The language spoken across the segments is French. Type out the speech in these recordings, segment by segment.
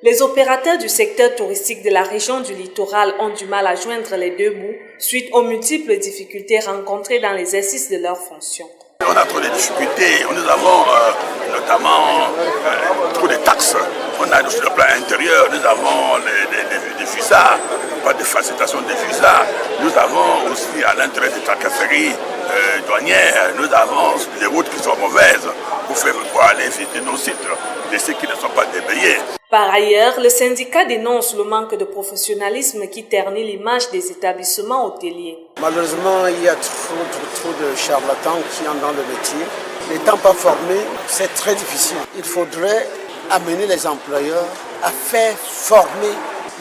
Les opérateurs du secteur touristique de la région du littoral ont du mal à joindre les deux bouts suite aux multiples difficultés rencontrées dans l'exercice de leurs fonctions. On a trop de difficultés, nous avons notamment trop de taxes. On a sur le plan intérieur, nous avons des visas, pas de facilitation des visas. Nous avons aussi à l'intérieur des tracasseries douanières, nous avons des routes qui sont mauvaises pour aller visiter nos sites, de ceux qui ne sont pas déblayés. Par ailleurs, le syndicat dénonce le manque de professionnalisme qui ternit l'image des établissements hôteliers. Malheureusement, il y a trop de charlatans qui entrent dans le métier. N'étant pas formés, c'est très difficile. Il faudrait amener les employeurs à faire former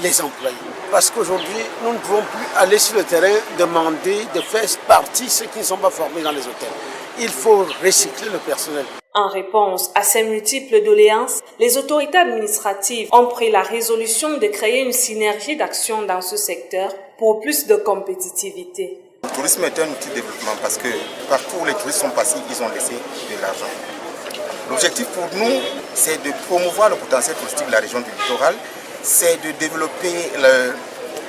les employés. Parce qu'aujourd'hui, nous ne pouvons plus aller sur le terrain demander de faire partie ceux qui ne sont pas formés dans les hôtels. Il faut recycler le personnel. En réponse à ces multiples doléances, les autorités administratives ont pris la résolution de créer une synergie d'action dans ce secteur pour plus de compétitivité. Le tourisme est un outil de développement parce que partout où les touristes sont passés, ils ont laissé de l'argent. L'objectif pour nous, c'est de promouvoir le potentiel touristique de la région du littoral, c'est de développer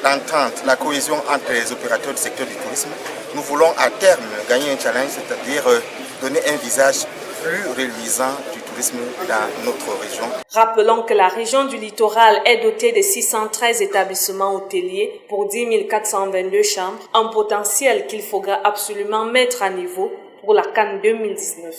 l'entente, la cohésion entre les opérateurs du secteur du tourisme. Nous voulons à terme gagner un challenge, c'est-à-dire donner un visage plus reluisant du tourisme dans notre région. Rappelons que la région du littoral est dotée de 613 établissements hôteliers pour 10 422 chambres, un potentiel qu'il faudra absolument mettre à niveau pour la CAN 2019.